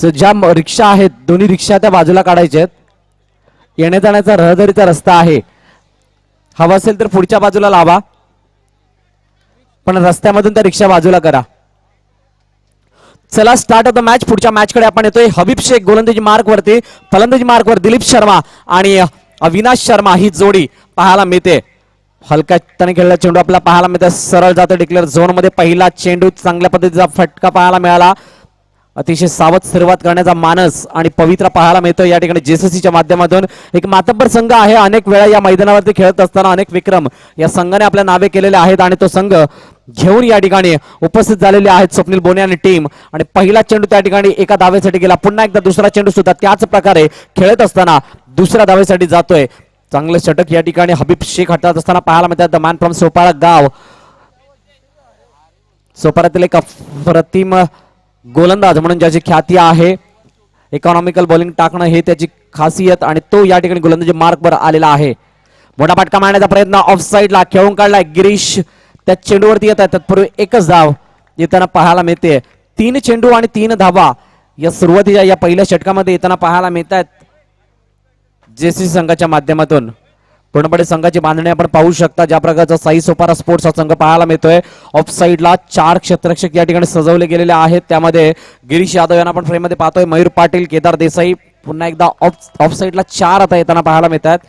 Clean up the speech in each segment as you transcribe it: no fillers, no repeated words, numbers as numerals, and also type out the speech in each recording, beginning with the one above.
ज्या रिक्षा आहेत दोन्ही रिक्षा त्या बाजूला काढायच्या आहेत. येण्या जाण्याचा रहदारीचा रस्ता आहे. हवा असेल तर पुढच्या बाजूला लावा, पण रस्त्यामधून त्या रिक्षा बाजूला करा. चला स्टार्ट ऑफ द मॅच. पुढच्या मॅच कडे आपण येतोय. हबीब शेख गोलंदाजी मार्क वरती, फलंदाजी मार्क वर दिलीप शर्मा आणि अविनाश शर्मा ही जोडी पाहायला मिळते. हलक्या हाताने खेळलेला चेंडू आपल्याला पाहायला मिळते. सरळ जातो डिक्लेअर झोन मध्ये. पहिला चेंडू चांगल्या पद्धतीचा फटका पाहायला मिळाला. अतिशय सावध सुरुवात करण्याचा मानस आणि पवित्रा पाहायला मिळतो या ठिकाणी जेसीसीच्या माध्यमातून. एक मातब्बर संघ आहे. अनेक वेळा या मैदानावरती खेळत असताना अनेक विक्रम या संघाने आपल्या नावे केलेले आहेत आणि तो संघ घेऊन या ठिकाणी उपस्थित झालेले आहेत स्वप्नील बोने आणि टीम. आणि पहिला चेंडू त्या ठिकाणी एका धावेसाठी गेला. पुन्हा एकदा दुसरा चेंडू सुद्धा त्याच प्रकारे खेळत असताना दुसऱ्या धावेसाठी जातोय. चांगले षटक या ठिकाणी हबीब शेख हातात असताना पाहायला मिळतात. द मॅन फ्रॉम सोपारा गाव. सोपारातील एक अप्रतिम गोलंदाज म्हणून ज्याची ख्याती आहे. इकॉनॉमिकल बॉलिंग टाकणं हे त्याची खासियत आणि तो या ठिकाणी गोलंदाजी मार्कवर आलेला आहे. मोठा फटका मारण्याचा प्रयत्न ऑफ साईडला खेळून काढलाय. गिरीश त्या चेंडूवरती येत आहे. तत्पूर्वी एकच धाव येताना पाहायला मिळते. 3 चेंडू आणि 3 धावा या सुरुवातीच्या या पहिल्या षटकामध्ये येताना पाहायला मिळत आहेत जेसीसी संघाच्या माध्यमातून. पूर्णपणे संघाची बांधणी आपण पाहू शकता. ज्या प्रकारचा साई सोपारा स्पोर्ट्स हा संघ पाहायला मिळतोय. ऑफ साईडला 4 क्षेत्ररक्षक या ठिकाणी सजवले गेलेले आहेत. त्यामध्ये गिरीश यादव यांना आपण फ्रेम मध्ये पाहतोय. मयूर पाटील, केदार देसाई पुन्हा एकदा ऑफ साईडला 4 आता येताना पाहायला मिळतात.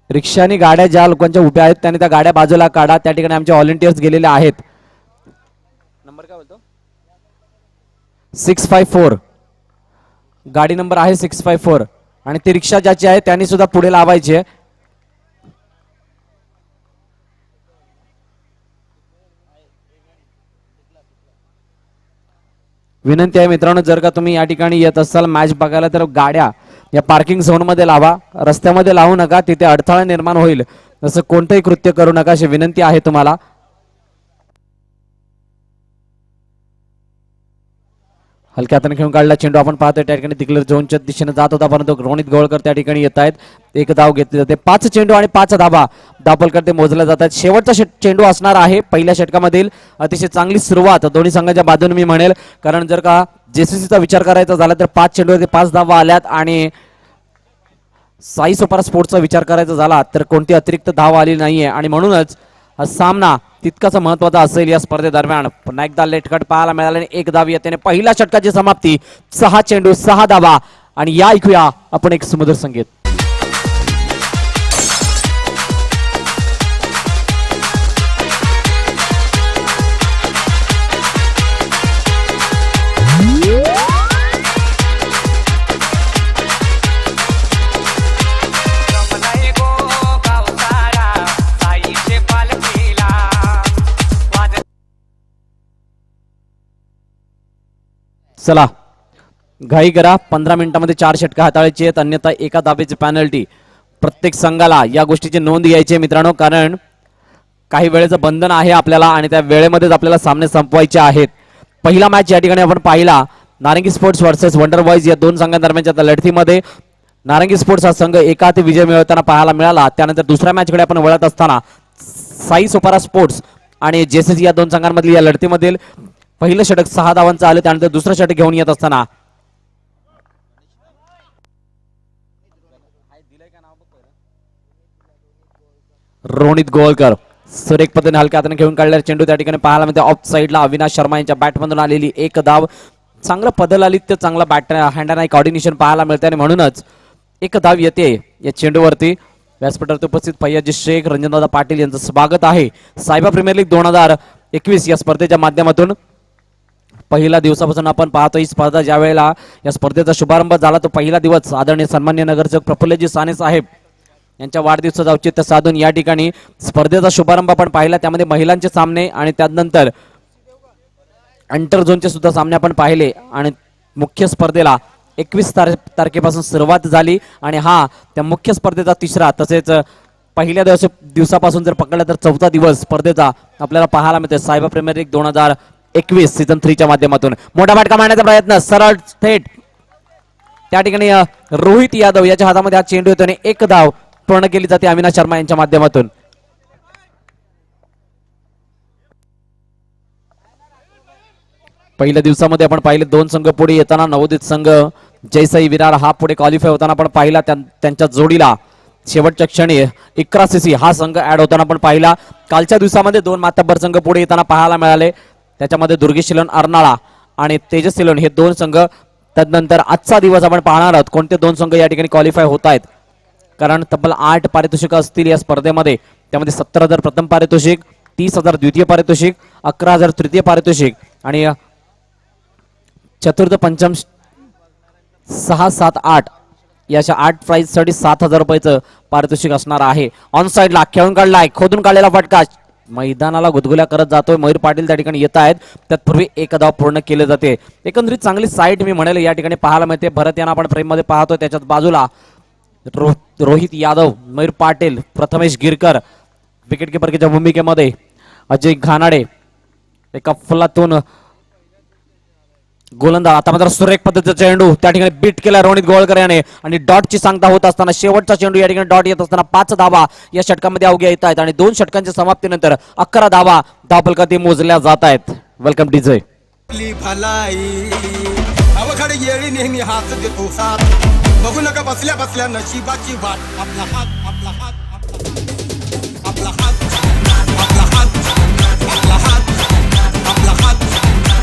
रिक्षा आणि गाड्या ज्या लोकांच्या उभ्या आहेत त्यांनी त्या गाड्या बाजूला काढा. त्या ठिकाणी आमचे व्हॉलंटियर्स गेलेले आहेत. नंबर काय बोलतो 654 गाडी नंबर आहे 654 आणि ती रिक्षा ज्याची आहे त्यांनी सुद्धा पुढे लावायची आहे. विनंती आहे मित्रांनो, जर का तुम्ही या ठिकाणी येत असाल मॅच बघायला तर गाड्या या पार्किंग झोन मध्ये लावा. रस्त्यामध्ये लावू नका, तिथे अडथळा निर्माण होईल. असं कोणतंही कृत्य करू नका अशी विनंती आहे तुम्हाला. हलक्या हाताने खेळून काढला चेंडू आपण पाहतोय त्या ठिकाणी डिक्लेअर झोनच्या दिशेने जात होता, परंतु रोनित गोळकर त्या ठिकाणी येत आहेत. एक धाव घेतली जाते. 5 चेंडू आणि 5 धावा धावपलकर ते मोजल्या जातात. शेवटचा चेंडू असणार आहे पहिल्या षटकामधील. अतिशय चांगली सुरुवात दोन्ही संघाच्या बाजूने मी म्हणेल, कारण जर का जेसीसीचा विचार करायचा झाला तर 5 चेंडूवरती 5 धावा आल्यात आणि साई सोपारा स्पोर्ट्सचा विचार करायचा झाला तर कोणती अतिरिक्त धाव आली नाहीये आणि म्हणूनच हा सामना तितकाच महत्वाचा असेल या स्पर्धेदरम्यान. पुन्हा एकदा लेटकट पाहायला मिळाला आणि 1 धाव येते. पहिल्या षटकाची समाप्ती 6 चेंडू 6 धावा आणि या ऐकूया आपण एक सुमधुर संगीत. चला घाई करा. 15 मिनिटांमध्ये 4 षटकं हाताळायची आहेत, अन्यथा एका धावेची पॅनल्टी. प्रत्येक संघाला या गोष्टीची नोंद घ्यायची आहे मित्रांनो, कारण काही वेळेचं बंधन आहे आपल्याला आणि त्या वेळेमध्येच आपल्याला सामने संपवायचे आहेत. पहिला मॅच या ठिकाणी आपण पाहिला नारंगी स्पोर्ट्स वर्सेस वंडर बॉयज या 2 संघांदरम्यानच्या लढतीमध्ये नारंगी स्पोर्ट्स हा संघ एकात विजय मिळवताना पाहायला मिळाला. त्यानंतर दुसऱ्या मॅचकडे आपण वळत असताना साई सोपारा स्पोर्ट्स आणि जेसीसी या 2 संघांमधील या लढतीमधील पहिलं षटक 6 धावांचं आलं. त्यानंतर दुसरं षटक घेऊन येत असताना रोनित गोळकर सुरेख पद्धतीने हलक्या हाताने खेळून काढलेला चेंडू त्या ठिकाणी पाहायला मिळते. ऑफ साईडला अविनाश शर्मा यांच्या बॅटमधून आलेली 1 धाव. चांगलं पदल आली ते चांगला bat hand and I coordination पाहायला मिळते आणि म्हणूनच 1 धाव येते या चेंडूवरती. व्यासपीठावरती उपस्थित फैयाजी शेख, रंजनदादा पाटील यांचं स्वागत आहे सायबा प्रीमियर लीग 2021 या स्पर्धेच्या माध्यमातून. पहिल्या दिवसापासून आपण पाहतो ही स्पर्धा ज्या वेळेला या स्पर्धेचा शुभारंभ झाला तो पहिला दिवस आदरणीय सन्माननीय नगरसेवक प्रफुल्लजी साने साहेब यांच्या वाढदिवसाचं औचित्य साधून या ठिकाणी स्पर्धेचा शुभारंभ आपण पाहिला. त्यामध्ये महिलांचे सामने आणि त्यानंतर अंतर झोनचे सुद्धा सामने आपण पाहिले आणि मुख्य स्पर्धेला 21 तारखेपासून सुरुवात झाली आणि हा त्या मुख्य स्पर्धेचा 3रा तसेच पहिल्या दिवसापासून जर पकडला तर 4था दिवस स्पर्धेचा आपल्याला पाहायला मिळते. सायबा प्रीमियर लीग 2021 सीझन 3 च्या माध्यमातून. मोठा फटका मारण्याचा प्रयत्न सरळ थेट त्या ठिकाणी रोहित यादव याच्या हातामध्ये हा चेंडू येतो आणि 1 धाव पूर्ण केली जाते अविनाश शर्मा यांच्या माध्यमातून. पहिल्या दिवसामध्ये आपण पाहिले दोन संघ पुढे येताना नवोदित संघ जयसाई विरार हा पुढे क्वालिफाय होताना आपण पाहिला त्यांच्या जोडीला शेवटच्या क्षणी इकरा सीसी हा संघ ऍड होताना आपण पाहिला. कालच्या दिवसामध्ये दोन मातब्बर संघ पुढे येताना पाहायला मिळाले. त्याच्यामध्ये दुर्गेश सिलोन अर्नाळा आणि तेजस सिलोन हे दोन संघ. तदनंतर आजचा दिवस आपण पाहणार आहोत कोणते दोन संघ या ठिकाणी क्वालिफाय होत आहेत. कारण तब्बल 8 पारितोषिक असतील या स्पर्धेमध्ये. त्यामध्ये 70,000 प्रथम पारितोषिक, 30,000 द्वितीय पारितोषिक, 11,000 तृतीय पारितोषिक आणि चतुर्थ पंचम 6, 7, 8 याच्या 8 प्राइज साठी 7,000 रुपयाचं पारितोषिक असणार आहे. ऑन साइडला खेळून काढलाय, खोदून काढलेला फटका मैदानाला गुदगुल्या करत जातोय. मयूर पाटील त्या ठिकाणी येत आहेत. तत्पूर्वी एक धाव पूर्ण केले जाते. एकंदरीत चांगली साईट मी म्हणेल या ठिकाणी पाहायला मिळते. भरत यांना आपण फ्रेम मध्ये पाहतोय. त्याच्यात बाजूला रोहित यादव, मयूर पाटील, प्रथमेश गिरकर विकेट किपरच्या भूमिकेमध्ये, अजय घानाडे एका फुलातून गोलंदाज. आता मात्र सुरेख पद्धतीचा चेंडू त्या ठिकाणी बीट केला रोनित गोवाळकर याने आणि डॉटची सांगता होत असताना शेवटचा चेंडू या ठिकाणी डॉट येत असताना 5 धावा या षटकामध्ये अवघ्या येत आहेत आणि 2 षटकांच्या समाप्तीनंतर 11 धावा धावफलकात मोजल्या जात आहेत. Welcome DJ. अवघड येळी नेहमी हात देतो साथ, बघू नका बसल्या बसल्या नशिबाची वाट. आपला हात आपला हात आपला हात आपला हात आपला हात आपला हात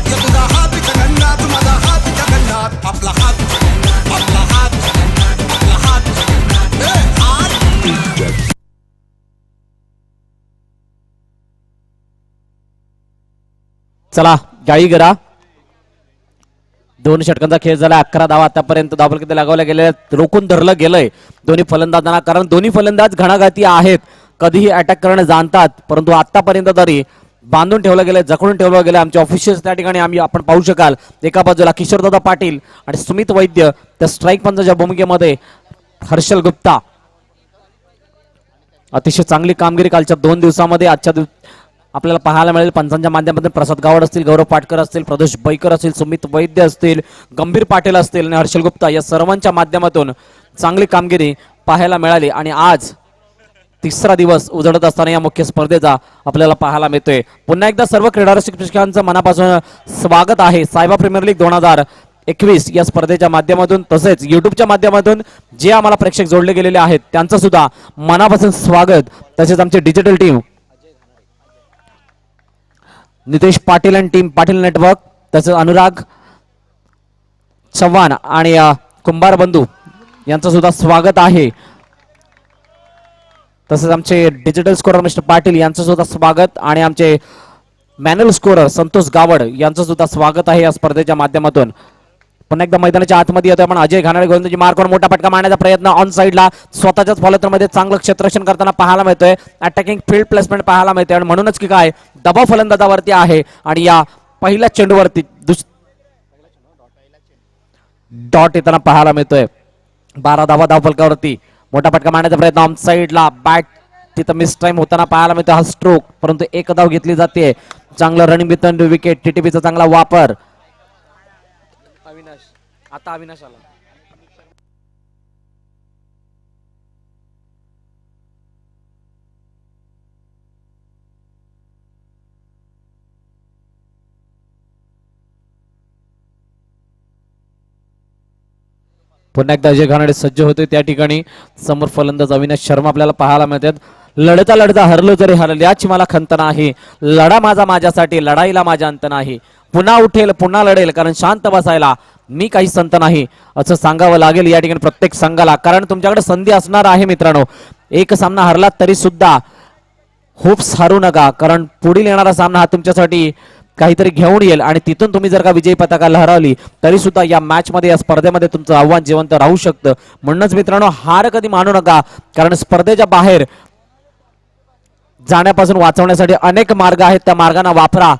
या तुझा हात जगन्नाथ, माझा हात जगन्नाथ. आपला हात आपला हात आपला हात हात. चला गाई करा. 2 षटकांचा खेळ झाला. 11 धावा आतापर्यंत धावफलकात लागवल्या गेल्या. रोखून धरलं गेलंय दोन्ही फलंदाजांना, कारण दोन्ही फलंदाज घणाघाती आहेत. कधीही अटॅक करणं जाणतात, परंतु आतापर्यंत तरी बांधून ठेवलं गेलंय, जखडून ठेवलं गेलं. आमचे ऑफिशियल्स त्या ठिकाणी आपण पाहू शकाल. एका बाजूला किशोरदादा पाटील आणि सुमित वैद्य, त्या स्ट्राईक पंचाच्या भूमिकेमध्ये हर्षल गुप्ता. अतिशय चांगली कामगिरी कालच्या 2 दिवसामध्ये आजच्या आपल्याला पाहायला मिळेल. पंचांच्या माध्यमातून प्रसाद गावड असतील, गौरव पाटकर असतील, प्रदोष बैकर असतील, सुमित वैद्य असतील, गंभीर पाटील असतील आणि हर्षल गुप्ता या सर्वांच्या माध्यमातून चांगली कामगिरी पाहायला मिळाली. आणि आज तिसरा दिवस उजळत असताना या मुख्य स्पर्धेचा आपल्याला पाहायला मिळतोय. पुन्हा एकदा सर्व क्रीडा रसिक प्रेक्षकांचं मनापासून स्वागत आहे सायबा प्रीमियर लीग 2021 या स्पर्धेच्या माध्यमातून. तसेच युट्यूबच्या माध्यमातून जे आम्हाला प्रेक्षक जोडले गेलेले आहेत त्यांचं सुद्धा मनापासून स्वागत. तसेच आमचे डिजिटल टीम नितेश पाटील आणि टीम पाटील नेटवर्क, तसेच अनुराग चव्हाण आणि कुंभार बंधू यांचं सुद्धा स्वागत आहे. तसेच आमचे डिजिटल स्कोरर मिस्टर पाटील यांचं सुद्धा स्वागत आणि आमचे मॅन्युअल स्कोरर संतोष गावड यांचं सुद्धा स्वागत आहे या स्पर्धेच्या माध्यमातून. पुन्हा एकदा मैदानाच्या आतमध्ये येतोय आपण. अजय घानाळे गोलंदाजी मार्कवर मोठा फटका मारण्याचा प्रयत्न ऑन साइडला स्वतःच्याच फलंदाजामध्ये चांगलं क्षेत्ररक्षण करताना पाहायला मिळतोय. अटॅकिंग फील्ड प्लेसमेंट पाहायला मिळते आणि म्हणूनच की काय दबाव फलंदाजावरती आहे आणि या पहिल्या चेंडूवरती डॉट येताना पाहायला मिळतोय. 12 धावा धावफलकावरती. मोठा फटका मारण्याचा प्रयत्न ऑन साइडला, बॅट तिथं मिस टाइम होताना पाहायला मिळतो हा स्ट्रोक, परंतु एक धाव घेतली जाते. चांगलं रनिंग विथ विकेट, टीटीपीचा चांगला वापर. आता अविनाश आला. पुन्हा एकदा अजय घानाडे सज्ज होते त्या ठिकाणी. समोर फलंदाज अविनाश शर्मा आपल्याला पाहायला मिळतात. लढता लढता हरलो जरी हरल्याची मला खंत नाही, लढा माझा माझ्यासाठी, लढाईला माझा अंत नाही, पुन्हा उठेल पुन्हा लढेल, कारण शांत बसायला मी काही संत नाही, असं सांगावं लागेल या ठिकाणी प्रत्येक संघाला. कारण तुमच्याकडे संधी असणार आहे मित्रांनो. एक सामना हरला तरी सुद्धा होप्स हारू नका, कारण पुढील येणारा सामना हा तुमच्यासाठी काहीतरी घेऊन येईल आणि तिथून तुम्ही जर का विजयी पताका लहरावली तरी सुद्धा या मॅच मध्ये, या स्पर्धेमध्ये तुमचं आव्हान जिवंत राहू शकतं. म्हणूनच मित्रांनो, हार कधी मानू नका, कारण स्पर्धेच्या बाहेर जाण्यापासून वाचवण्यासाठी अनेक मार्ग आहेत. त्या मार्गांना वापरा.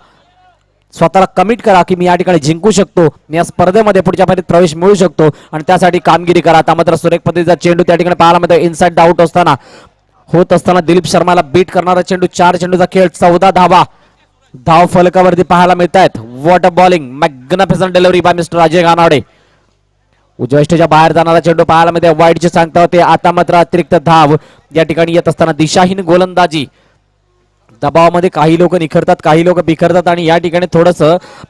स्वतःला कमिट करा की मी या ठिकाणी जिंकू शकतो, मी या स्पर्धेमध्ये पुढच्या फेरीत प्रवेश मिळू शकतो आणि त्यासाठी कामगिरी करा. आता मात्र सुरेख पद्धतीचा चेंडू त्या ठिकाणी पाहायला मिळतो. इनसाइड आउट होत असताना दिलीप शर्माला बीट करणारा चेंडू. 4 चेंडूचा खेळ, 14 धावा धाव फलकावरती पाहायला मिळत आहेत. What a bowling, magnificent delivery by mister Ajay Ghanade. उजव्या स्टेजच्या बाहेर जाणारा चेंडू पाहायला मिळते. वाईडची सांगता होते. आता मात्र अतिरिक्त धाव या ठिकाणी येत असताना दिशाहीन गोलंदाजी दबावामध्ये काही लोक निखरतात, काही लोक बिखरतात आणि या ठिकाणी थोडस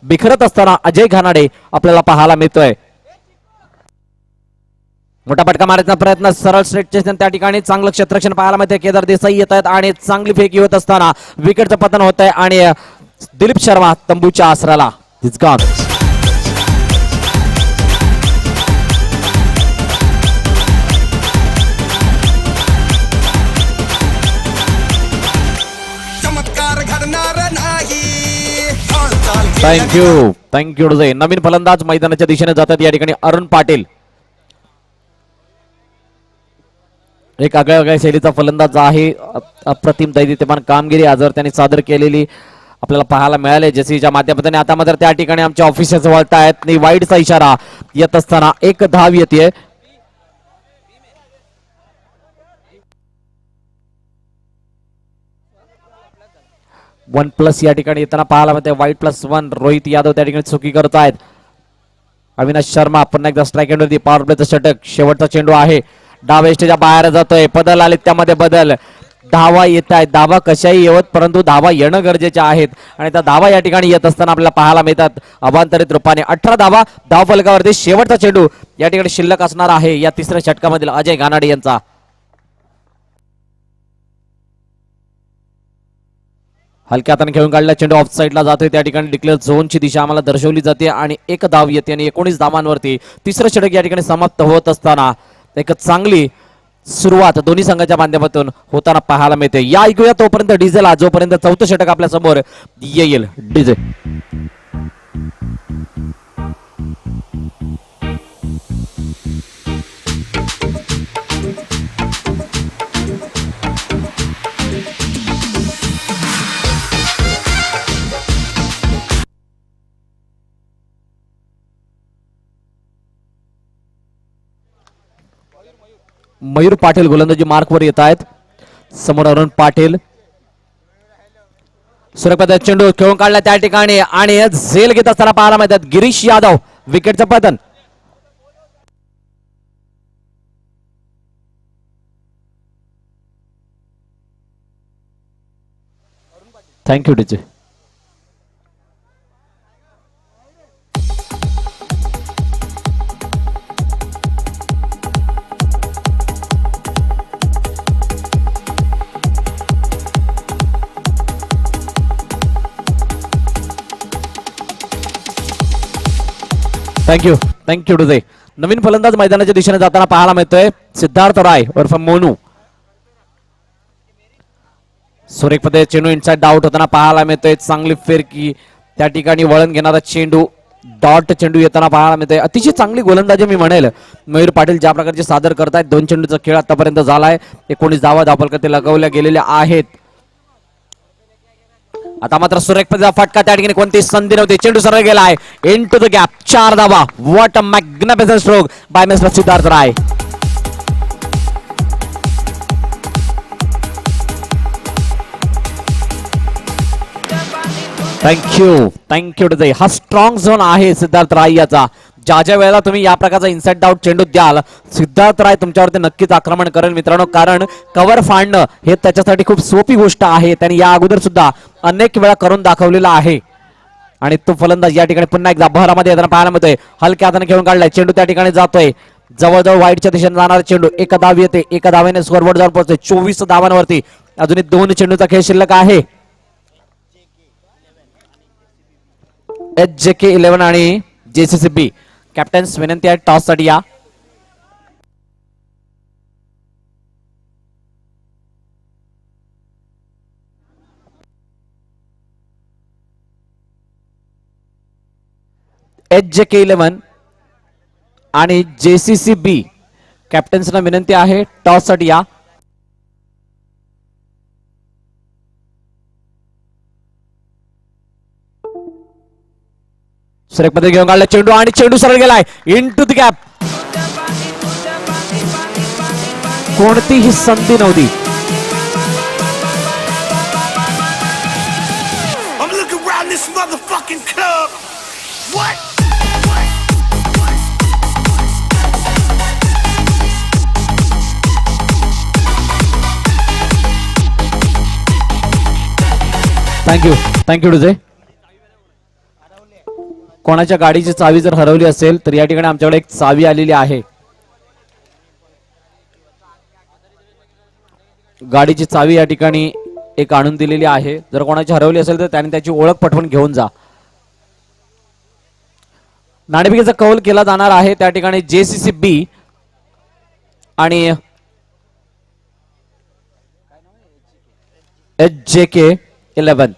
बिखरत असताना अजय घानाडे आपल्याला पाहायला मिळतोय. मोठा फटका मारायचा प्रयत्न, सरळ स्ट्रेट त्या ठिकाणी चांगलं क्षेत्ररक्षण पाहायला मिळते. केदार देसाई येत आहेत आणि चांगली फेकी होत असताना विकेटचं पतन होत आहे आणि दिलीप शर्मा तंबूच्या आसराला. चमत्कार घडणार नाही. थँक्यू नवीन फलंदाज मैदानाच्या दिशेने जातात या ठिकाणी अरुण पाटील. एक आगळ्या शैलीचा फलंदाज आहे. अप्रतिम दैदिप्यमान कामगिरी आजवर त्यांनी सादर केलेली आपल्याला पाहायला मिळाले जेसीच्या माध्यमातून. आता मात्र त्या ठिकाणी आमच्या ऑफिसर्स वळतायत. वाईडचा इशारा येत असताना एक धाव येते. +1 या ठिकाणी येताना पाहायला मिळते. वाईट +1 रोहित यादव त्या ठिकाणी चुकी करत आहेत. अविनाश शर्मा पुन्हा एकदा स्ट्राईक एंडवरती पॉवर प्लेचं षटक. शेवटचा चेंडू आहे, डाव एष्टीच्या बाहेर जातोय. बदल आले त्यामध्ये बदल. धावा येत आहेत, धावा कशाही येवत परंतु धावा येणं गरजेच्या आहेत आणि त्या धावा या ठिकाणी येत असताना आपल्याला पाहायला मिळतात अवांतरित रूपाने. 18 धावा धावफलकावरती. शेवटचा चेंडू या ठिकाणी शिल्लक असणार आहे या तिसऱ्या षटकामधील अजय घानाडे यांचा. हलक्या हाताने खेळून काढला चेंडू ऑफ साईडला जातोय. त्या ठिकाणी डिक्लेअर झोनची दिशा आम्हाला दर्शवली जाते आणि एक धाव येते आणि 19 धावांवरती तिसरं षटक या ठिकाणी समाप्त होत असताना एक चांगली सुरुवात दोन्ही संघाच्या माध्यमातून होताना पाहायला मिळते. या ऐकूया तोपर्यंत डिझेल जोपर्यंत चौथं षटक आपल्या समोर येईल. डीजे मयूर पाटील गोलंदाजी मार्कवर येत आहेत. समोर अरुण पाटील. सुरेखपद्धत चेंडू खेळून काढला त्या ठिकाणी आणि झेल घेत असताना पाहायला मिळतात गिरीश यादव. विकेटचं पतन. Thank you DJ. Thank you DJ. नवीन फलंदाज मैदानाच्या दिशेने जाताना पाहायला मिळतोय सिद्धार्थ राय उर्फ मोनू. सुरेख पद्धतीने चेंडू इनसाइड डाऊट होताना पाहायला मिळतोय. चांगली फिरकी त्या ठिकाणी वळण घेणारा चेंडू डॉट चेंडू येताना पाहायला मिळतोय. अतिशय चांगली गोलंदाजी मी म्हणेल मयूर पाटील ज्या प्रकारचे सादर करतायत. 2 चेंडूचा खेळ आतापर्यंत झालाय. 19 धावा धावफलकात लगवल्या गेलेल्या आहेत. आता मात्र सुरेख पद्धतीचा फटका त्या ठिकाणी कोणतीही संधी नव्हती. चेंडू सरळ गेलाय इनटू द गॅप. 4 धावा. What a magnificent stroke by mister Siddharth Rai. Thank you DJ. हा स्ट्रॉंग झोन आहे सिद्धार्थ राय याचा. ज्या वेळेला तुम्ही या प्रकारचा इनसाइड आउट चेंडू द्याल सिद्धार्थ राय तुमच्यावरती नक्कीच आक्रमण करेल मित्रांनो. कारण कव्हर फाडणं हे त्याच्यासाठी खूप सोपी गोष्ट आहे. त्यांनी या अगोदर सुद्धा अनेक वेळा करून दाखवलेला आहे आणि तो फलंदाज या ठिकाणी पुन्हा एकदा बहरामध्ये येताना पाहायला मिळतोय. हलक्या हाताने खेळून काढलाय चेंडू त्या ठिकाणी जातोय जवळजवळ वाईटच्या दिशेने जाणारा चेंडू. 1 धाव येते. 1 धावेने स्कोरबोर्ड जाऊन पोहोचते 24 धावांवरती. अजूनही 2 चेंडूचा खेळ शिल्लक आहे. JK11 आणि JCCB कॅप्टन्स विनंती आहे टॉस साठी या. JK11 आणि JCCB कॅप्टन्सना विनंती आहे टॉस साठी या. सुरेख पद्धत घेऊन काढला चेंडू आणि चेंडू सरळ गेलाय इनटू द गॅप. कोणतीही संधी नव्हती. I'm looking around this motherfucking club. What? Thank you DJ. कोणाच्या गाडीची चावी जर हरवली असेल तर या ठिकाणी आमच्याकडे एक चावी आलेली आहे. गाडीची चावी या ठिकाणी एक आणून दिलेली आहे. जर कोणाची हरवली असेल तर त्याने त्याची ओळख पटवून घेऊन जा. नाणेफेकीचा कौल केला जाणार आहे त्या ठिकाणी JCC B आणि HJK 11.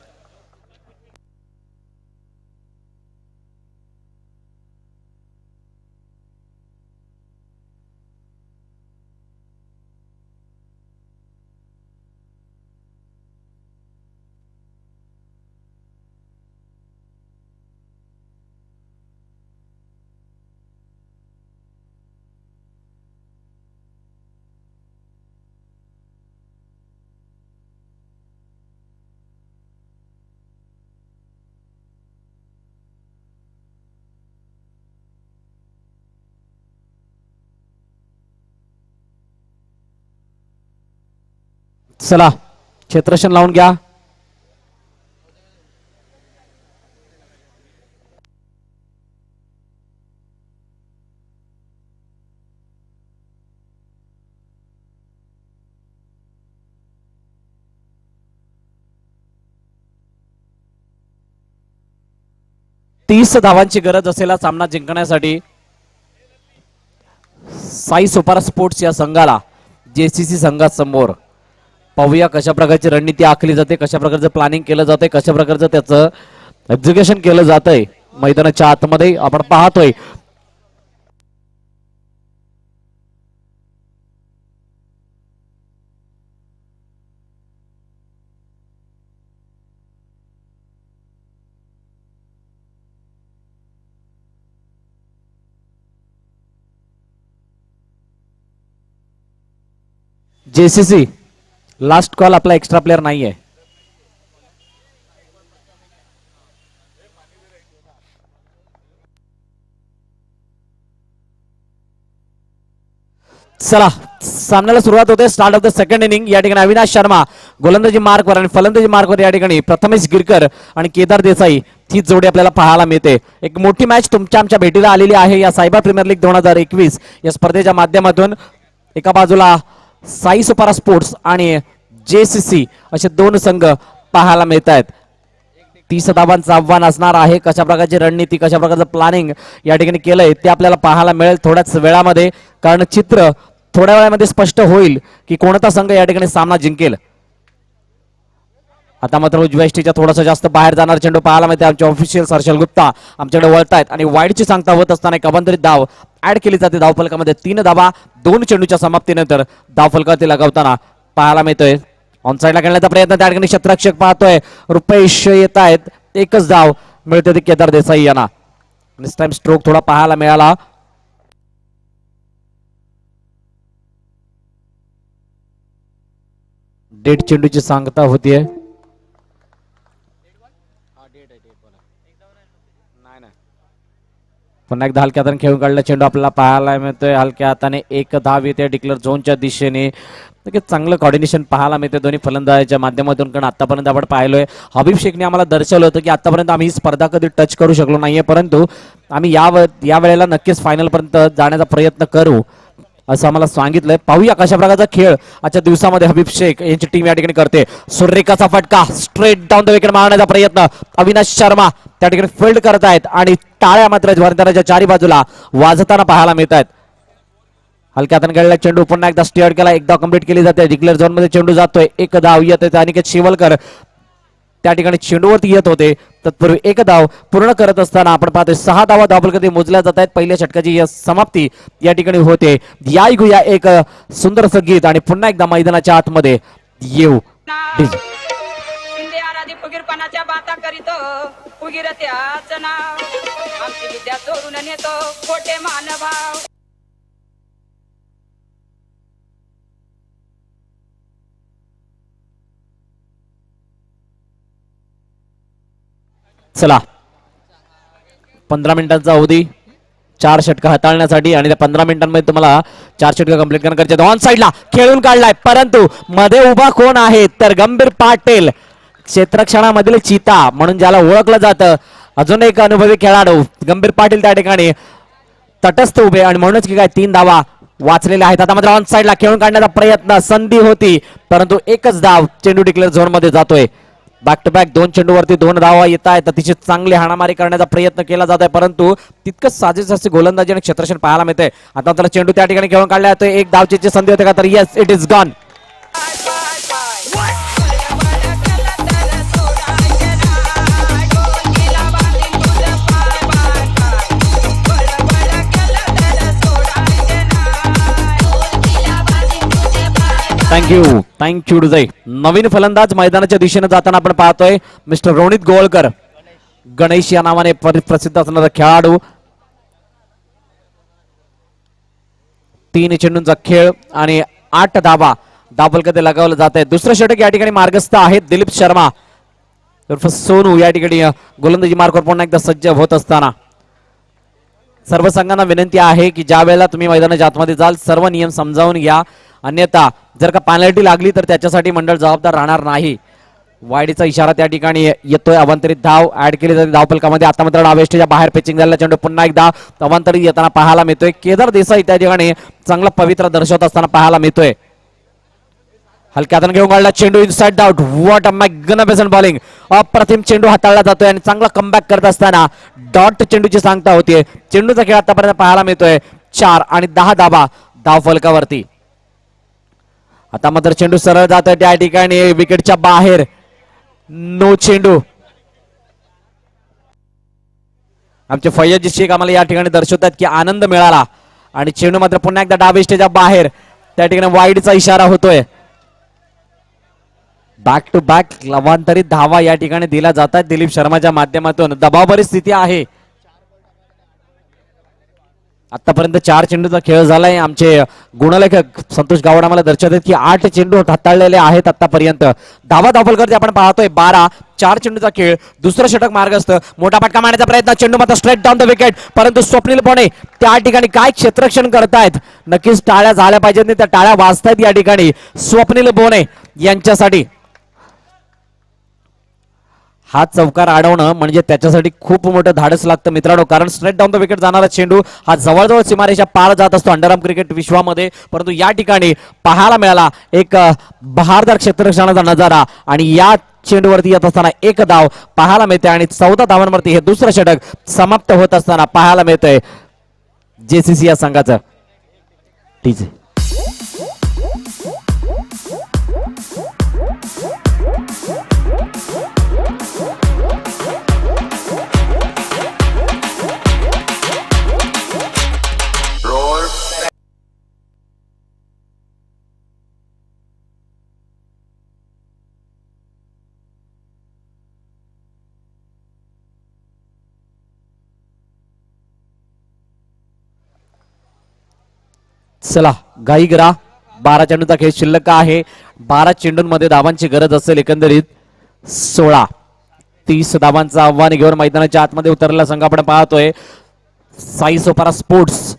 चला क्षेत्ररक्षण लावून घ्या. तीस धावांची गरज असलेला सामना जिंकण्यासाठी साई सुपर स्पोर्ट्स या संघाला JCC संघासमोर पाहूया कशा प्रकारची रणनीती आखली जाते, कशा प्रकारचं प्लॅनिंग केलं जाते, कशा प्रकारचं त्याचं एक्झिक्युशन केलं जातंय मैदानाच्या आतमध्ये आपण पाहतोय. JCC लास्ट कॉल, आपला एक्स्ट्रा प्लेयर नाहीये. चला सामन्याला सुरुवात होते. Start of the second inning. या ठिकाणी अविनाश शर्मा गोलंदाजी मार्कवर आणि फलंदाजी मार्कवर या ठिकाणी प्रथमेश गिरकर आणि केदार देसाई ही जोडी आपल्याला पाहायला मिळते. एक मोठी मॅच तुमच्या आमच्या भेटीला आलेली आहे या सायबर प्रीमियर लीग 2021 या स्पर्धेच्या माध्यमातून. एका बाजूला साई सुपर स्पोर्ट्स आणि JCC असे दोन संघ पाहायला मिळत आहेत. 30 धावांचं आव्हान असणार आहे. कशा प्रकारची रणनीती, कशा प्रकारचं प्लॅनिंग या ठिकाणी केलंय ते आपल्याला पाहायला मिळेल थोड्याच वेळामध्ये, कारण चित्र थोड्या वेळामध्ये स्पष्ट होईल की कोणता संघ या ठिकाणी सामना जिंकेल. आता मात्र उजव्या एसटीच्या थोडासा जास्त बाहेर जाणार चेंडू पाहायला मिळते. आमचे ऑफिशियल हर्षल गुप्ता आमच्याकडे वळतायत आणि वाईडची सांगता होत असताना एक अभंतरित धाव ऍड केली जाते धावफलकामध्ये. 3 धावा 2 चेंडूच्या समाप्तीनंतर धावफलकावरती लगावताना पाहायला मिळतोय. ऑन साईडला खेळण्याचा प्रयत्न त्या ठिकाणी क्षेत्ररक्षक पाहतोय. रुपेश येत आहेत. एकच धाव मिळते ती केदार देसाई यांना. नेक्स्ट टाइम स्ट्रोक थोडा पाहायला मिळाला. डेट चेंडूची सांगता होतीये. पुन्हा एकदा हलक्या हाताने खेळून काढला चेंडू आपल्याला पाहायला मिळतोय. हलक्या हाताने एक धाव येते डिक्लेअर झोनच्या दिशेने. नक्कीच चांगलं कॉर्डिनेशन पाहायला मिळते दोन्ही फलंदाजाच्या माध्यमातून, कारण आतापर्यंत आपण पाहिलोय हबीब शेखने आम्हाला दर्शवलं होतं की आतापर्यंत आम्ही ही स्पर्धा कधी टच करू शकलो नाहीये, परंतु आम्ही या वेळेला नक्कीच फायनल पर्यंत जाण्याचा प्रयत्न करू असं आम्हाला सांगितलंय. पाहूया कशा प्रकारचा खेळ आजच्या दिवसामध्ये हबीब शेख यांची टीम या ठिकाणी करते. सुरेखाचा फटका स्ट्रेट डाऊन द विकेट मारण्याचा प्रयत्न अविनाश शर्मा त्या ठिकाणी फील्ड करतायत आणि टाळ्या मात्र मैदानाच्या चारी बाजूला वाजताना पाहायला मिळत आहेत. हलक्या हाताने खेळलेला चेंडू पुन्हा एकदा स्टेअर केला, एकदा कंप्लीट केली जाते. डिक्लेअर झोन मध्ये चेंडू जातोय. एक धाव येते. अनिकेत शिवलकर त्या ठिकाणी चेंडूवरती येत होते. तत्पूर्वी एक धाव पूर्ण करत असताना आपण पाहतोय 6 धावा धावफलकावरती मोजल्या जात आहेत. पहिल्या षटकाची समाप्ती या ठिकाणी होते. या ऐकूया एक सुंदर संगीत आणि पुन्हा एकदा मैदानाच्या आतमध्ये येऊ. फुगीरपणाच्या बाता करीत फुगीर त्याच नाव आमची विद्या चोरून नेतो खोटे मानभाव. चला 15 मिनिटांचा अवधी 4 षटका हाताळण्यासाठी आणि त्या 15 मिनिटांमध्ये तुम्हाला 4 षटका कंप्लीट करणं गरजेचं. ऑन साईडला खेळून काढलाय, परंतु मध्ये उभा कोण आहे तर गंभीर पाटील. क्षेत्ररक्षणामधील चीता म्हणून ज्याला ओळखलं जातं, अजून एक अनुभवी खेळाडू गंभीर पाटील त्या ठिकाणी तटस्थ उभे आणि म्हणूनच की काय 3 धावा वाचलेल्या आहेत. आता मात्र ऑन साइडला खेळून काढण्याचा प्रयत्न, संधी होती परंतु एकच धाव, चेंडू डिक्लेअर झोन मध्ये जातोय. बॅक टू बॅक 2 चेंडूवरती 2 धावा येत आहेत. अतिशय चांगली हाणामारी करण्याचा प्रयत्न केला जात आहे परंतु तितकंच साजेस असे गोलंदाजी आणि क्षेत्ररक्षण पाहायला मिळते. आता त्याला चेंडू त्या ठिकाणी खेळून काढला जातोय. एक धावची संधी होते का, तर yes, it is gone. Thank you DJ. नवीन फलंदाज मैदानाच्या दिशेने जाताना आपण पाहतोय मिस्टर रोनित गोवळकर, गणेश या नावाने प्रसिद्ध असणारा खेळाडू. 3 चेंडूंचा खेळ आणि 8 धावा धावफलकात लगावलं जात आहे. दुसरं षटक या ठिकाणी मार्गस्थ आहेत. दिलीप शर्मा उर्फ सोनू या ठिकाणी गोलंदाजी मार्कवर पुन्हा एकदा सज्ज होत असताना सर्व संघांना विनंती आहे की ज्या वेळेला तुम्ही मैदानाच्या आतमध्ये जाल सर्व नियम समजावून घ्या, अन्यथा जर का पेनल्टी लागली तर त्याच्यासाठी मंडळ जबाबदार राहणार नाही. वाईडीचा इशारा त्या ठिकाणी येतोय. अवांतरित धाव ऍड केली जाते धावफलकामध्ये. आता मात्र डावेस्टच्या बाहेर पिचिंग झालेला चेंडू पुन्हा एकदा अवांतरित येताना पाहायला मिळतोय. केदार देसाई त्या ठिकाणी चांगला पवित्र दर्शवत असताना पाहायला मिळतोय. हलक्या हाताने घेऊन काढला चेंडू, inside out. What a magnificent bowling. अप्रतिम चेंडू हाताळला जातोय आणि चांगला कमबॅक करत असताना डॉट चेंडूची सांगता होतीये. चेंडूचा खेळ आतापर्यंत पाहायला मिळतोय. 4 आणि 10 धावा धावफलकावरती. आता मात्र चेंडू सरळ जातोय त्या ठिकाणी विकेटच्या बाहेर. नो चेंडू. आमचे फैयद शेख आम्हाला या ठिकाणी दर्शवतात की आनंद मिळाला आणि चेंडू मात्र पुन्हा एकदा डावे स्टेजच्या बाहेर. त्या ठिकाणी वाईडचा इशारा होतोय. बॅक टू बॅक अवांतरित धावा या ठिकाणी दिल्या जातात दिलीप शर्माच्या माध्यमातून. दबावभरी स्थिती आहे. आतापर्यंत 4 चेंडूचा खेळ झालाय. आमचे गुणलेखक संतोष गावड आम्हाला दर्शवतात की 8 चेंडू हाताळलेले आहेत आतापर्यंत. धावा धावफलकावरती आपण पाहतोय 12. 4 चेंडूचा खेळ. दुसरं षटक मार्गस्थ. मोठा फटका मारण्याचा प्रयत्न. चेंडू मात्र स्ट्रेट डाऊन द विकेट. परंतु स्वप्नील पोणे त्या ठिकाणी काय क्षेत्ररक्षण करतायत. नक्कीच टाळ्या झाल्या पाहिजेत. त्या टाळ्या वाजतायत या ठिकाणी स्वप्नील पोणे यांच्यासाठी. हा चौकार अडवणं म्हणजे त्याच्यासाठी खूप मोठं धाडस लागतं मित्रांनो, कारण स्ट्रेट डाऊन द विकेट जाणारा चेंडू हा जवळजवळ सीमारेषा पार जात असतो अंडरआर्म क्रिकेट विश्वामध्ये. परंतु या ठिकाणी पाहायला मिळाला एक बहारदार क्षेत्ररक्षणाचा नजारा आणि या चेंडूवरती येत असताना 1 धाव पाहायला मिळते आणि 14 धावांवरती हे दुसरं षटक समाप्त होत असताना पाहायला मिळतंय जेसीसी या संघाचं. ठीक आहे. चला घाई करा. 12 चेंडूचा खेळ शिल्लक आहे. 12 चेंडूंमध्ये धावांची गरज असेल एकंदरीत 16. 30 धावांचं आव्हान घेऊन मैदानाच्या आतमध्ये उतरलेला संघ आपण पाहतोय साई सोपारा स्पोर्ट्स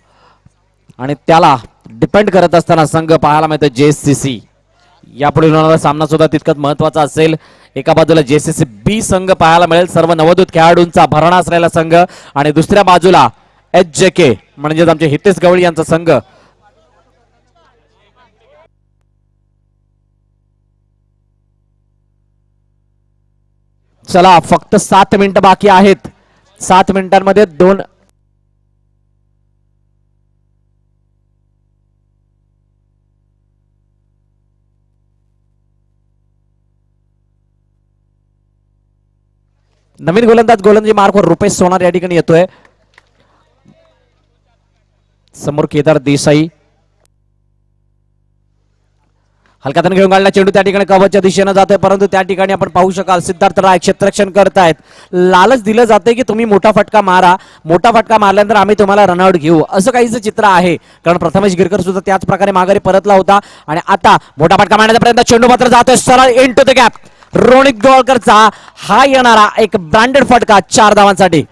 आणि त्याला डिपेंड करत असताना संघ पाहायला मिळतो जेसीसी. यापुढे होणारा सामना सुद्धा तितकाच महत्वाचा असेल. एका बाजूला जेसीसी बी संघ पाहायला मिळेल सर्व नवोदित खेळाडूंचा भरणा असलेला संघ आणि दुसऱ्या बाजूला HJK म्हणजे आमचे हितेश गवळी यांचा संघ. चला फक्त 7 मिनिटं बाकी आहेत. 7 मिनिटांमध्ये 2 नवीन गोलंदाजी मार्कवर रुपेश सोनार या ठिकाणी येतोय. समोर केदार देसाई. हलक्यातून घेऊन काढला चेंडू त्या ठिकाणी कव्हरच्या दिशेने जातोय परंतु त्या ठिकाणी आपण पाहू शकाल सिद्धार्थ राय क्षेत्ररक्षण करतायत. लालच दिलं जाते की तुम्ही मोठा फटका मारा, मोठा फटका मारल्यानंतर आम्ही तुम्हाला रनआउट घेऊ, असं काहीच चित्र आहे. कारण प्रथमेश गिरकर सुद्धा त्याच प्रकारे माघारी परतला होता आणि आता मोठा फटका मारण्याचा प्रयत्न. चेंडू मात्र जातोय सरळ into the gap. Ronit गोवळकरचा हा येणारा एक ब्रँडेड फटका 4 धावांसाठी.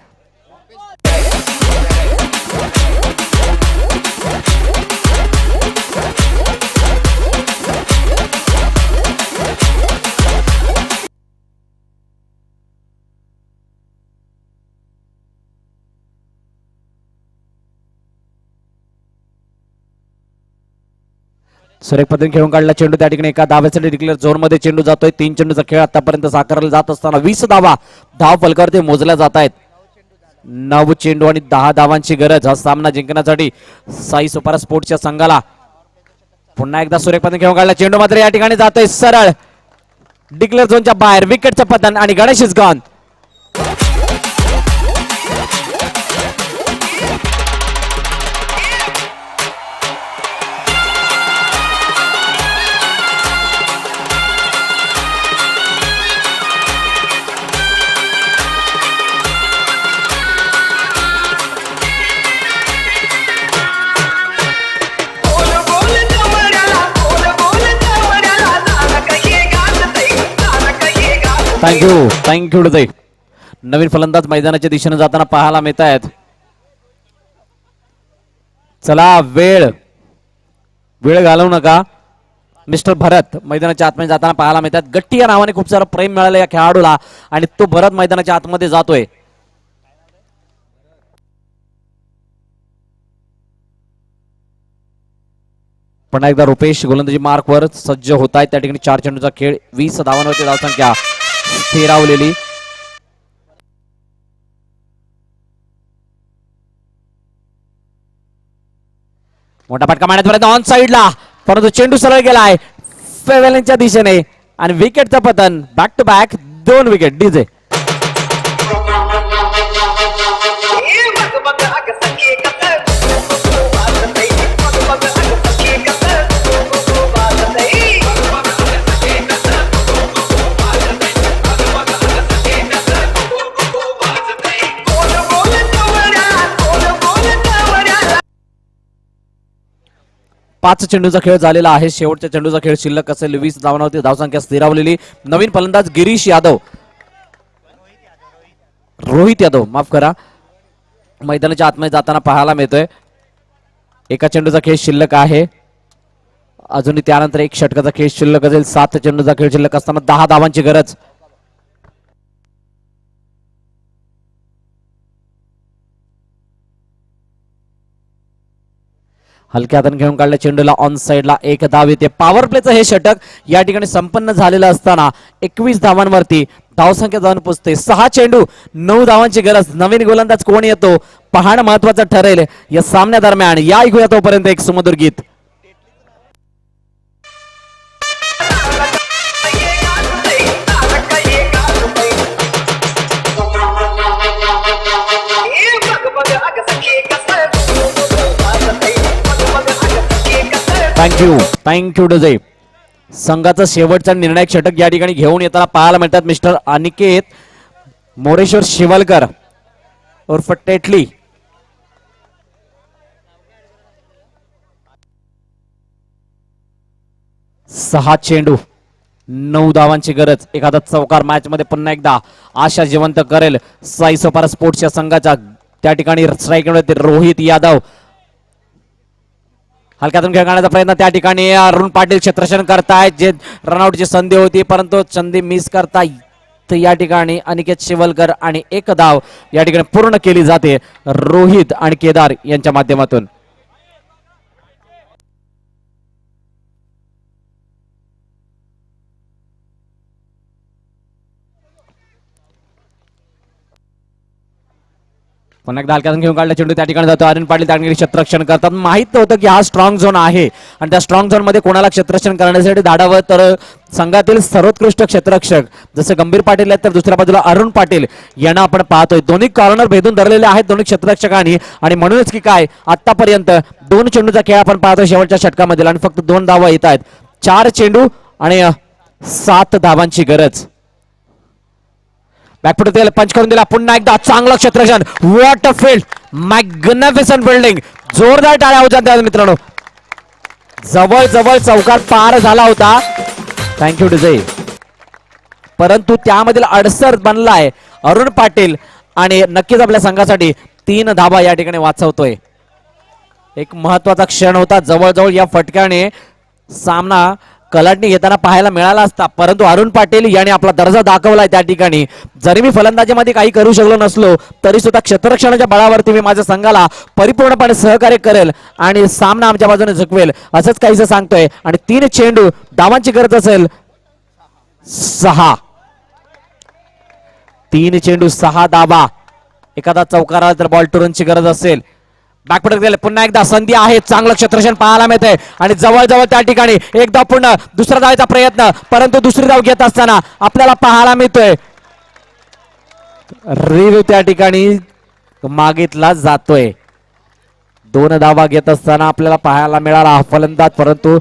सुरेख पद्धतीने खेळून काढला चेंडू त्या ठिकाणी एका धाव्यासाठी डिक्लेअर झोन मध्ये चेंडू जातोय. 3 चेंडूचा खेळ आतापर्यंत साकारला जात असताना 20 धावा धाव फलकावरती मोजल्या जात आहेत. 9 चेंडू आणि 10 धावांची गरज हा सामना जिंकण्यासाठी साई सुपर स्पोर्ट्सच्या संघाला. पुन्हा एकदा सुरेख पद्धतीने खेळून काढला चेंडू मात्र या ठिकाणी जातोय सरळ डिक्लेअर झोनच्या बाहेर. विकेटचं पतन आणि गणेश इज गॉन. थँक्यू हृदय. नवीन फलंदाज मैदानाच्या दिशेने जाताना पाहायला मिळत आहेत. चला वेळ घालवू नका. मिस्टर भरत मैदानाच्या आतमध्ये जाताना पाहायला मिळतात. गट्टी या नावाने खूप सारं प्रेम मिळालं या खेळाडूला आणि तो भरत मैदानाच्या आतमध्ये जातोय. पुन्हा एकदा रुपेश गोलंदाजी मार्कवर सज्ज होत आहे. त्या ठिकाणी 4 चेंडूचा खेळ 20 धावांवरती धावसंख्या स्थिरावलेली. मोठा फटका मारण्यात ऑन साइडला परंतु चेंडू सरळ गेलाय फेवेलिनच्या दिशेने आणि विकेटचं पतन. Back to back 2 wicket. DJ पाच चेंडूचा खेळ झालेला आहे. शेवटच्या चेंडूचा खेळ शिल्लक असेल. 20 धावांवरती धावसंख्या स्थिरावलेली. नवीन फलंदाज गिरीश यादव रोहित यादव माफ करा मैदानाच्या आतमध्ये जाताना पाहायला मिळतोय. एका चेंडूचा खेळ शिल्लक आहे. अजूनही त्यानंतर एक षटकाचा खेळ शिल्लक असेल. 7 चेंडूचा खेळ शिल्लक असताना 10 धावांची गरज. हलक्या हाताने घेऊन काढल्या चेंडूला ऑन साइडला 1 धाव येते. पॉवर प्लेचं हे षटक या ठिकाणी संपन्न झालेलं असताना 21 धावांवरती धावसंख्या जाऊन पोहोचते. 6 चेंडू 9 धावांची गरज. नवीन गोलंदाज कोण येतो पाहणं महत्वाचं ठरेल या सामन्यादरम्यान. या ऐकूया तोपर्यंत एक सुमधुर गीत. थँक्यू डजे. संघाचा शेवटचा निर्णायक षटक या ठिकाणी घेऊन येताना पाहायला मिळतात मिस्टर अनिकेत मोरेश्वर शिवलकर उर्फ टेटली. सहा चेंडू 9 धावांची गरज. एखादा चौकार मॅच मध्ये पुन्हा एकदा आशा जिवंत करेल साई सुपर स्पोर्ट्सच्या संघाच्या. त्या ठिकाणी स्ट्राईक रोहित यादव. हलक्यातून खेळ करण्याचा प्रयत्न त्या ठिकाणी अरुण पाटील क्षेत्ररक्षण करतायत. जे रनआउटची संधी होती परंतु संधी मिस करतायत या ठिकाणी अनिकेत शिवलकर आणि 1 धाव या ठिकाणी पूर्ण केली जाते रोहित आणि केदार यांच्या माध्यमातून. पुन्हा एकदा हलक्यातून घेऊन काढला चेंडू त्या ठिकाणी जातो. अरुण पाटील त्या ठिकाणी क्षेत्ररक्षण करतात. माहित नव्हतं की हा स्ट्रॉंग झोन आहे आणि त्या स्ट्रॉंग झोन मध्ये कोणाला क्षेत्ररक्षण करण्यासाठी धाडावं तर संघातील सर्वोत्कृष्ट क्षेत्ररक्षक जसे गंभीर पाटील आहेत तर दुसऱ्या बाजूला अरुण पाटील यांना आपण पाहतोय. दोन्ही कॉर्नर भेदून धरलेले आहेत दोन्ही क्षेत्ररक्षकांनी आणि म्हणूनच की काय आतापर्यंत 2 चेंडूचा खेळ आपण पाहतोय शेवटच्या षटकामध्ये आणि फक्त 2 धावा येत आहेत. 4 चेंडू आणि 7 धावांची गरज. बॅकफुट पंच करून दिला. पुन्हा एकदा चांगलं क्षेत्ररक्षण. What a field. Magnificent building. जोरदार टाळ्या होत्या मित्रांनो. जवळ जवळ चौकार पार झाला होता. Thank you DJ. परंतु त्यामधील अडसर बनलाय अरुण पाटील आणि नक्कीच आपल्या संघासाठी 3 धावा या ठिकाणी वाचवतोय. एक महत्वाचा क्षण होता. जवळजवळ या फटक्याने सामना कलाटणी घेताना पाहायला मिळाला असता, परंतु अरुण पाटील यांनी आपला दर्जा दाखवलाय त्या ठिकाणी. जरी मी फलंदाजीमध्ये काही करू शकलो नसलो तरी सुद्धा क्षेत्ररक्षणाच्या बळावरती मी माझ्या संघाला परिपूर्णपणे सहकार्य करेल आणि सामना आमच्या बाजूने झुकवेल असंच काहीसं सांगतोय. आणि 3 चेंडू धावांची गरज असेल 6. 3 चेंडू 6 धावा. एखादा चौकार आला तर बॉल टूरनची गरज असेल. बॅकफुटत गेले, पुन्हा एकदा संधी आहे, चांगलं क्षेत्ररक्षण पाहायला मिळतंय आणि जवळ त्या ठिकाणी एक धाव पूर्ण, दुसरा धावायचा प्रयत्न, परंतु दुसरी धाव घेत असताना आपल्याला पाहायला मिळतोय रिव्ह्यू त्या ठिकाणी मागितला जातोय. 2 धावा घेत असताना आपल्याला पाहायला मिळाला हा फलंदाज, परंतु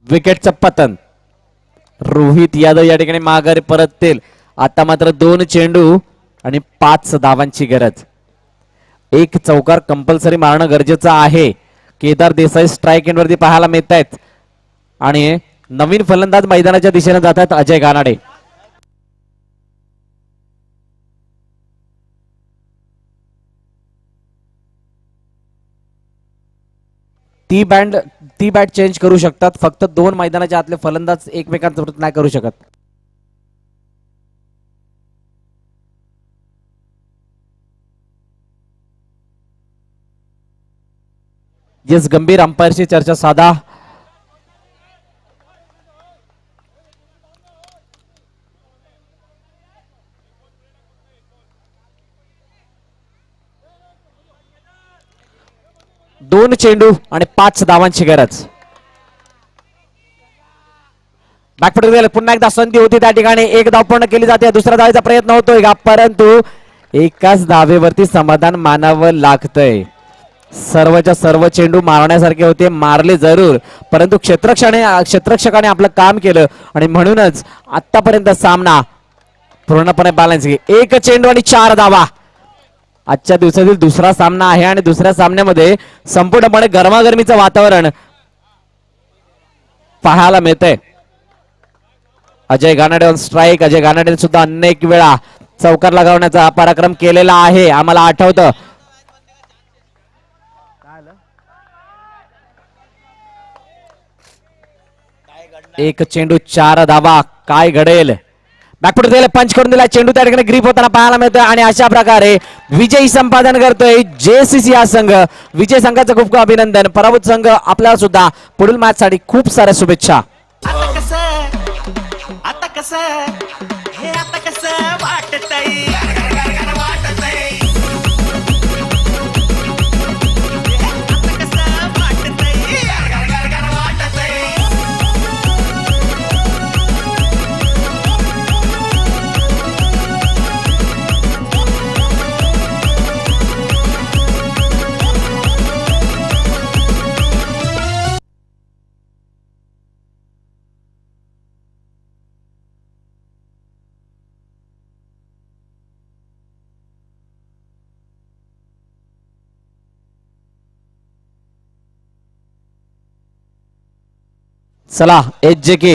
विकेटचं पतन. रोहित यादव या ठिकाणी माघारी परततील. आता मात्र 2 चेंडू आणि 5 धावांची गरज. एक चौकार कंपल्सरी मारणं गरजेचं आहे. केदार देसाई स्ट्राईक एंड वरती पाहायला मिळत आहेत आणि नवीन फलंदाज मैदानाच्या दिशेने जात आहेत अजय गानाडे. ती बॅट चेंज करू शकतात, फक्त 2 मैदानाच्या आतले फलंदाज एकमेकांसोबत नाही करू शकत. येस, गंभीर अंपायरची चर्चा साधा. दोन चेंडू आणि 5 धावांची गरज. बॅकफुट गेले, पुन्हा एकदा संधी होती त्या ठिकाणी. एक धाव पूर्ण केली जाते, दुसरा धावायचा प्रयत्न होतोय का, परंतु एकाच धावेवरती समाधान मानावं लागतंय. सर्वच्या सर्व चेंडू मारण्यासारखे होते, मारले जरूर, परंतु क्षेत्ररक्षकाने आपलं काम केलं आणि म्हणूनच आतापर्यंत सामना पूर्णपणे बॅलन्स. 1 चेंडू आणि 4 धावा. आजच्या दिवसातील दुसरा सामना आहे आणि दुसऱ्या सामन्यामध्ये संपूर्णपणे गरमागरमीचं वातावरण पाहायला मिळतंय. Ajay Ganade on strike. अजय गानाडे सुद्धा अनेक वेळा चौकार लगावण्याचा पराक्रम केलेला आहे, आम्हाला आठवतं. एक चेंडू 4 धावा. काय घडेल? बॅकफुट दिले, पंच करून दिला, चेंडू त्या ठिकाणी ग्रीप होताना पाहायला मिळतोय आणि अशा प्रकारे विजयी संपादन करतोय JCC हा संघ. विजय संघाचं खूप खूप अभिनंदन. पराभूत संघ आपल्याला सुद्धा पुढील मॅच साठी खूप साऱ्या शुभेच्छा. आता कसं हे आता कसं वाटतंय चला HJK